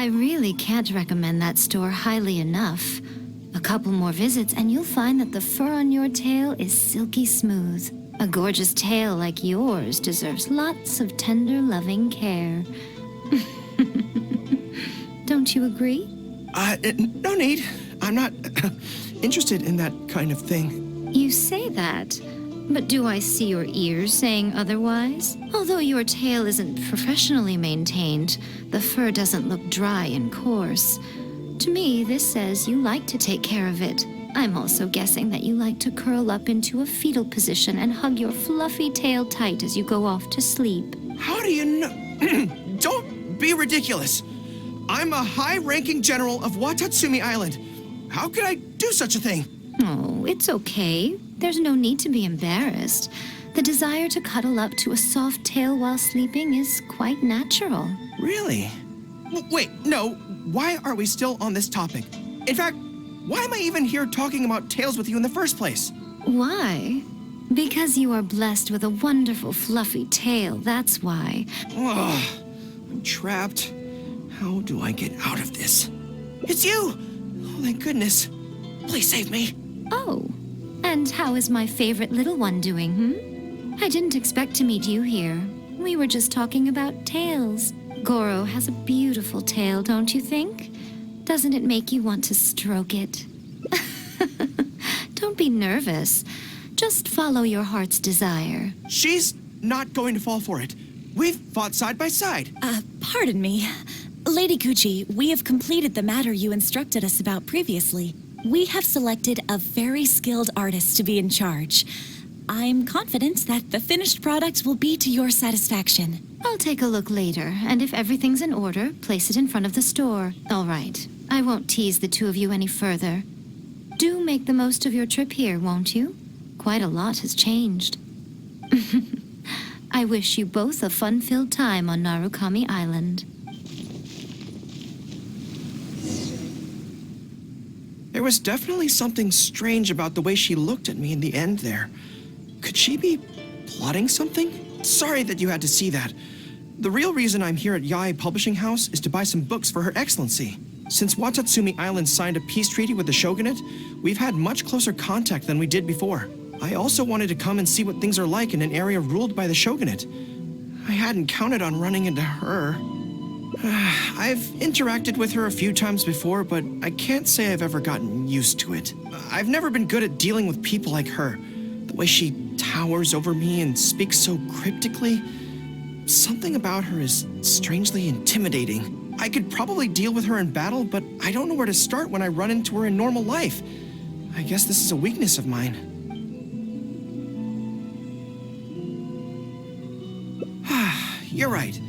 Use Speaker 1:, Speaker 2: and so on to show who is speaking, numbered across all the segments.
Speaker 1: I really can't recommend that store highly enough. A couple more visits and you'll find that the fur on your tail is silky smooth. A gorgeous tail like yours deserves lots of tender, loving care. Don't you agree?
Speaker 2: No need. I'm not interested in that kind of thing.
Speaker 1: You say that, but do I see your ears saying otherwise? Although your tail isn't professionally maintained, the fur doesn't look dry and coarse. To me, this says you like to take care of it. I'm also guessing that you like to curl up into a fetal position and hug your fluffy tail tight as you go off to sleep.
Speaker 2: How do you know? Don't be ridiculous. I'm a high-ranking general of Watatsumi Island. How could I do such a thing?
Speaker 1: Oh, it's okay. There's no need to be embarrassed. The desire to cuddle up to a soft tail while sleeping is quite natural.
Speaker 2: Really? Wait, no. Why are we still on this topic? In fact, why am I even here talking about tails with you in the first place?
Speaker 1: Why? Because you are blessed with a wonderful fluffy tail, that's why.
Speaker 2: Ugh, I'm trapped. How do I get out of this? It's you! Oh, thank goodness. Please save me.
Speaker 1: Oh, and how is my favorite little one doing, I didn't expect to meet you here. We were just talking about tails. Gorou has a beautiful tail, don't you think? Doesn't it make you want to stroke it? Don't be nervous. Just follow your heart's desire.
Speaker 2: She's not going to fall for it. We've fought side by side.
Speaker 3: Pardon me. Lady Gucci, we have completed the matter you instructed us about previously. We have selected a very skilled artist to be in charge. I'm confident that the finished product will be to your satisfaction.
Speaker 1: I'll take a look later, and if everything's in order, place it in front of the store. All right. I won't tease the two of you any further. Do make the most of your trip here, won't you? Quite a lot has changed. I wish you both a fun-filled time on Narukami Island.
Speaker 2: There was definitely something strange about the way she looked at me in the end there. Could she be plotting something? Sorry that you had to see that. The real reason I'm here at Yae Publishing House is to buy some books for Her Excellency. Since Watatsumi Island signed a peace treaty with the shogunate, we've had much closer contact than we did before. I also wanted to come and see what things are like in an area ruled by the shogunate. I hadn't counted on running into her. I've interacted with her a few times before, but I can't say I've ever gotten used to it. I've never been good at dealing with people like her. The way she towers over me and speaks so cryptically. Something about her is strangely intimidating. I could probably deal with her in battle, but I don't know where to start when I run into her in normal life. I guess this is a weakness of mine. You're right.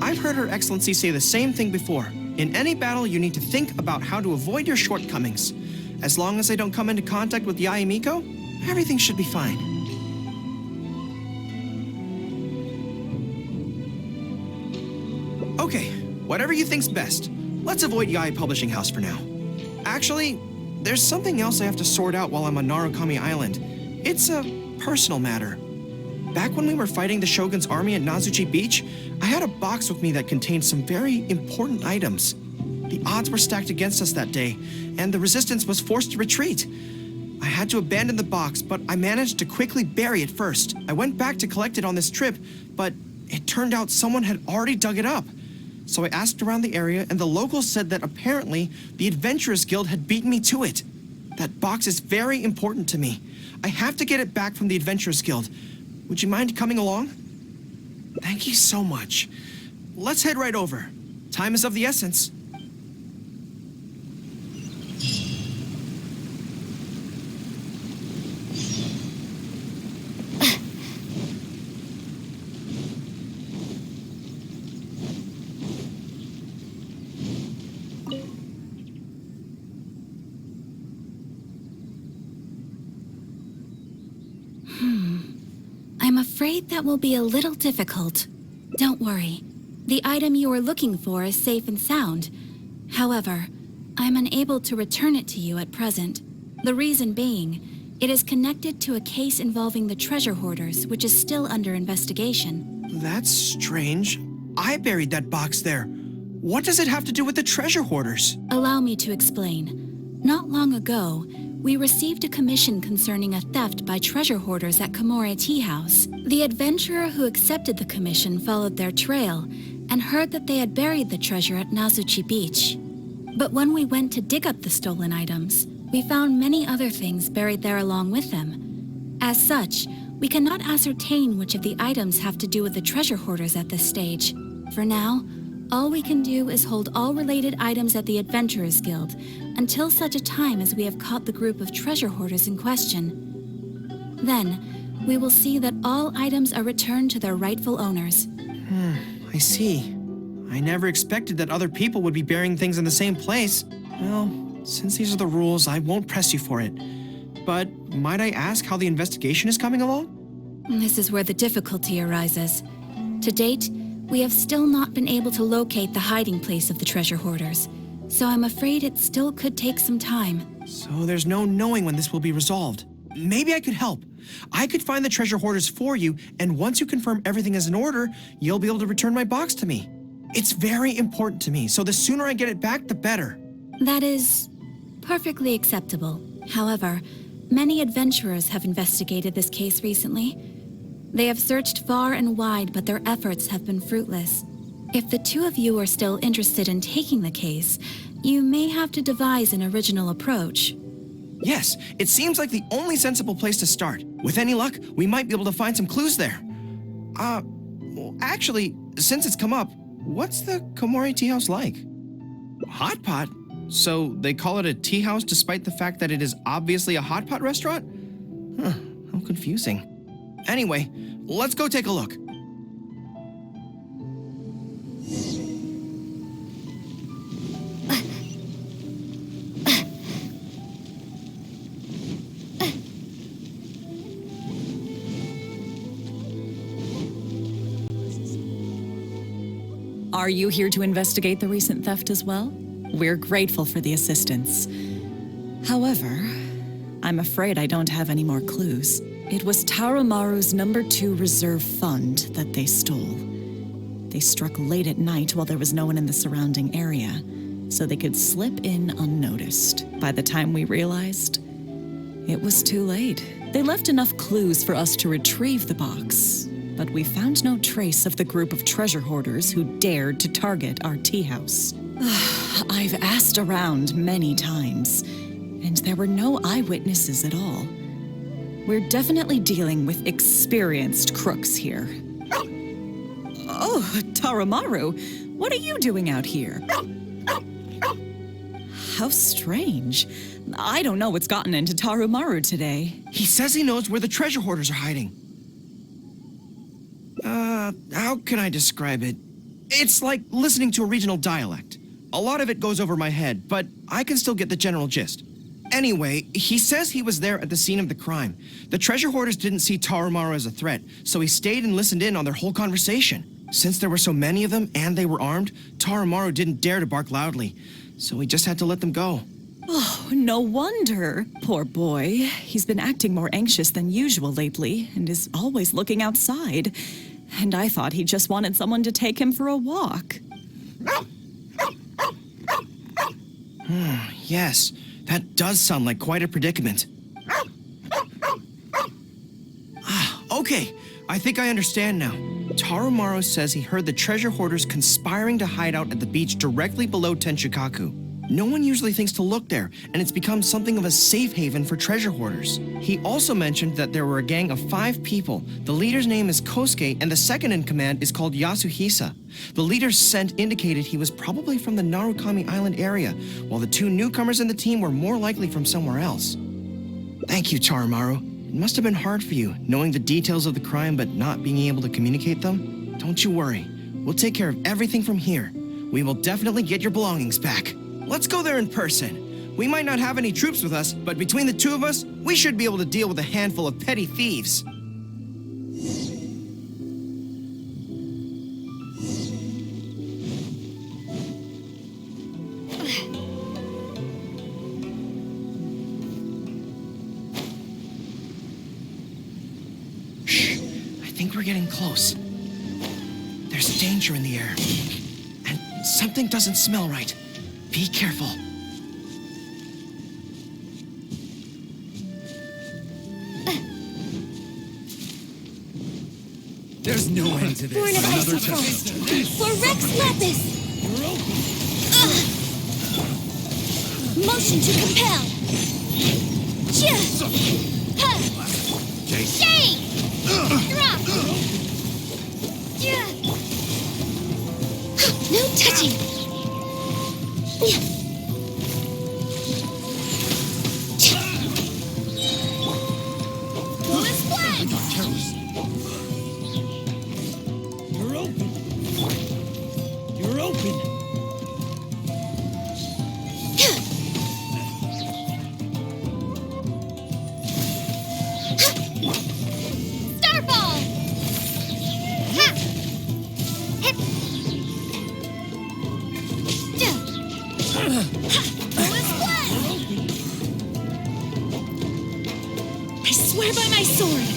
Speaker 2: I've heard Her Excellency say the same thing before. In any battle, you need to think about how to avoid your shortcomings. As long as I don't come into contact with Yae Miko, everything should be fine. Okay, whatever you think's best. Let's avoid Yae Publishing House for now. Actually, there's something else I have to sort out while I'm on Narukami Island. It's a personal matter. Back when we were fighting the Shogun's army at Nazuchi Beach, I had a box with me that contained some very important items. The odds were stacked against us that day, and the resistance was forced to retreat. I had to abandon the box, but I managed to quickly bury it first. I went back to collect it on this trip, but it turned out someone had already dug it up. So I asked around the area, and the locals said that apparently the Adventurers Guild had beaten me to it. That box is very important to me. I have to get it back from the Adventurers Guild. Would you mind coming along? Thank you so much. Let's head right over. Time is of the essence.
Speaker 3: I'm afraid that will be a little difficult. Don't worry. The item you are looking for is safe and sound. However, I'm unable to return it to you at present. The reason being, it is connected to a case involving the treasure hoarders, which is still under investigation.
Speaker 2: That's strange. I buried that box there. What does it have to do with the treasure hoarders?
Speaker 3: Allow me to explain. Not long ago, we received a commission concerning a theft by treasure hoarders at Komore Tea House. The adventurer who accepted the commission followed their trail and heard that they had buried the treasure at Nazuchi Beach. But when we went to dig up the stolen items, we found many other things buried there along with them. As such, we cannot ascertain which of the items have to do with the treasure hoarders at this stage. For now, all we can do is hold all related items at the Adventurers Guild until such a time as we have caught the group of treasure hoarders in question. Then, we will see that all items are returned to their rightful owners.
Speaker 2: I see. I never expected that other people would be burying things in the same place. Well, since these are the rules, I won't press you for it. But might I ask how the investigation is coming along?
Speaker 3: This is where the difficulty arises. To date, we have still not been able to locate the hiding place of the treasure hoarders, so I'm afraid it still could take some time.
Speaker 2: So there's no knowing when this will be resolved. Maybe I could help. I could find the treasure hoarders for you, and once you confirm everything is in order, you'll be able to return my box to me. It's very important to me, so the sooner I get it back, the better.
Speaker 3: That is perfectly acceptable. However, many adventurers have investigated this case recently. They have searched far and wide, but their efforts have been fruitless. If the two of you are still interested in taking the case, you may have to devise an original approach.
Speaker 2: Yes, it seems like the only sensible place to start. With any luck, we might be able to find some clues there. Well, actually, since it's come up, what's the Komore Tea House like? Hot pot? So they call it a tea house despite the fact that it is obviously a hot pot restaurant? Huh, how confusing. Anyway, let's go take a look.
Speaker 4: Are you here to investigate the recent theft as well? We're grateful for the assistance. However, I'm afraid I don't have any more clues. It was Taroumaru's #2 reserve fund that they stole. They struck late at night while there was no one in the surrounding area, so they could slip in unnoticed. By the time we realized, it was too late. They left enough clues for us to retrieve the box, but we found no trace of the group of treasure hoarders who dared to target our tea house. I've asked around many times, and there were no eyewitnesses at all. We're definitely dealing with experienced crooks here. Oh, Taroumaru, what are you doing out here? How strange. I don't know what's gotten into Taroumaru today.
Speaker 2: He says he knows where the treasure hoarders are hiding. How can I describe it? It's like listening to a regional dialect. A lot of it goes over my head, but I can still get the general gist. Anyway, he says he was there at the scene of the crime. The treasure hoarders didn't see Taroumaru as a threat, so he stayed and listened in on their whole conversation. Since there were so many of them and they were armed, Taroumaru didn't dare to bark loudly, so we just had to let them go.
Speaker 4: Oh, no wonder. Poor boy. He's been acting more anxious than usual lately and is always looking outside. And I thought he just wanted someone to take him for a walk.
Speaker 2: Yes, that does sound like quite a predicament. Okay, I think I understand now. Taroumaru says he heard the treasure hoarders conspiring to hide out at the beach directly below Tenshikaku. No one usually thinks to look there, and it's become something of a safe haven for treasure hoarders. He also mentioned that there were a gang of 5 people. The leader's name is Kosuke, and the second in command is called Yasuhisa. The leader's scent indicated he was probably from the Narukami Island area, while the 2 newcomers in the team were more likely from somewhere else. Thank you, Taroumaru. It must have been hard for you, knowing the details of the crime but not being able to communicate them. Don't you worry. We'll take care of everything from here. We will definitely get your belongings back. Let's go there in person. We might not have any troops with us, but between the 2 of us, we should be able to deal with a handful of petty thieves. Shh, I think we're getting close. There's danger in the air. And Something doesn't smell right. Be careful.
Speaker 5: There's no end to this.
Speaker 6: Born of ice and frost. For Rex Lapis! Motion to compel! Shake! Drop! No touching! Full splash!
Speaker 5: You're open. You're open.
Speaker 6: Starball! Ha! Hip! Full splash! I swear by my sword!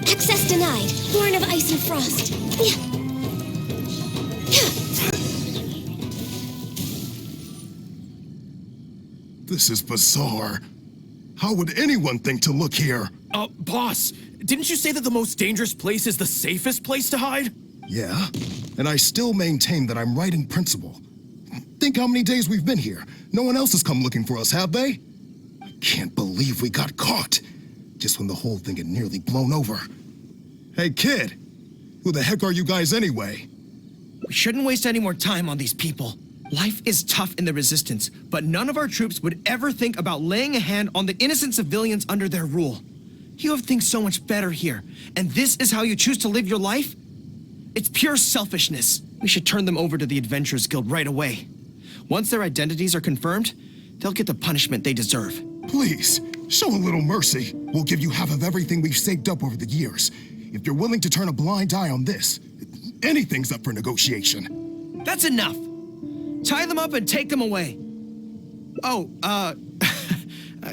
Speaker 6: Access denied. Born of ice and frost.
Speaker 7: This is bizarre. How would anyone think to look here?
Speaker 8: Boss, didn't you say that the most dangerous place is the safest place to hide?
Speaker 7: Yeah, and I still maintain that I'm right in principle. Think how many days we've been here. No one else has come looking for us, have they? I can't believe we got caught. Just when the whole thing had nearly blown over. Hey, kid! Who the heck are you guys anyway?
Speaker 2: We shouldn't waste any more time on these people. Life is tough in the Resistance, but none of our troops would ever think about laying a hand on the innocent civilians under their rule. You have things so much better here, and this is how you choose to live your life? It's pure selfishness. We should turn them over to the Adventurers Guild right away. Once their identities are confirmed, they'll get the punishment they deserve.
Speaker 7: Please, show a little mercy. We'll give you half of everything we've saved up over the years. If you're willing to turn a blind eye on this, anything's up for negotiation.
Speaker 2: That's enough. Tie them up and take them away. Oh,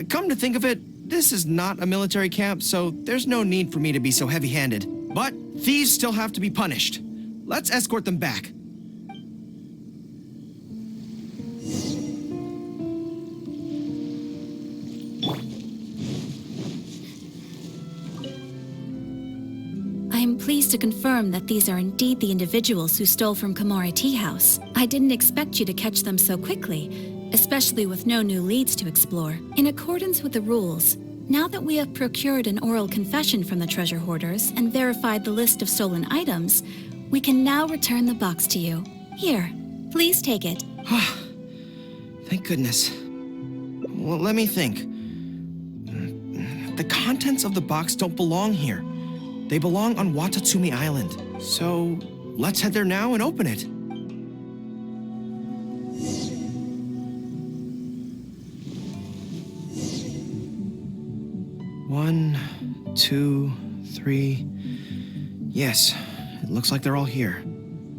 Speaker 2: come to think of it, this is not a military camp, so there's no need for me to be so heavy-handed. But thieves still have to be punished. Let's escort them back.
Speaker 3: I am pleased to confirm that these are indeed the individuals who stole from Komori Tea House. I didn't expect you to catch them so quickly, especially with no new leads to explore. In accordance with the rules, now that we have procured an oral confession from the treasure hoarders and verified the list of stolen items, we can now return the box to you. Here, please take it.
Speaker 2: Thank goodness. Well, let me think. The contents of the box don't belong here. They belong on Watatsumi Island. So, let's head there now and open it. One, two, three. Yes, it looks like they're all here.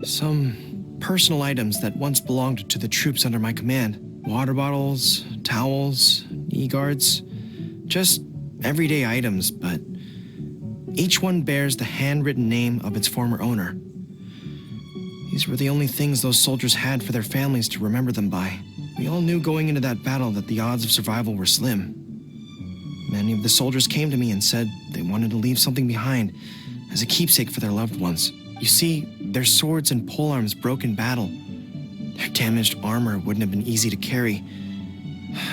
Speaker 2: Some personal items that once belonged to the troops under my command. Water bottles, towels, knee guards. Just everyday items, but each one bears the handwritten name of its former owner. These were the only things those soldiers had for their families to remember them by. We all knew going into that battle that the odds of survival were slim. Many of the soldiers came to me and said they wanted to leave something behind as a keepsake for their loved ones. You see, their swords and polearms broke in battle. Their damaged armor wouldn't have been easy to carry.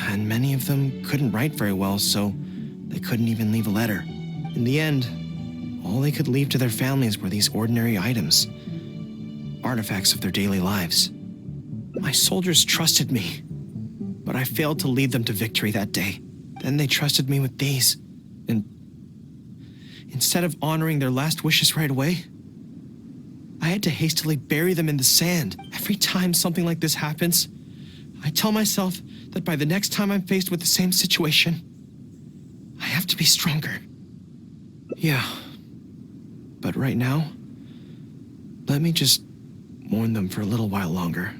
Speaker 2: And many of them couldn't write very well, so they couldn't even leave a letter. In the end, all they could leave to their families were these ordinary items, artifacts of their daily lives. My soldiers trusted me, but I failed to lead them to victory that day. Then they trusted me with these, and instead of honoring their last wishes right away, I had to hastily bury them in the sand. Every time something like this happens, I tell myself that by the next time I'm faced with the same situation, I have to be stronger. Yeah, but right now, let me just mourn them for a little while longer.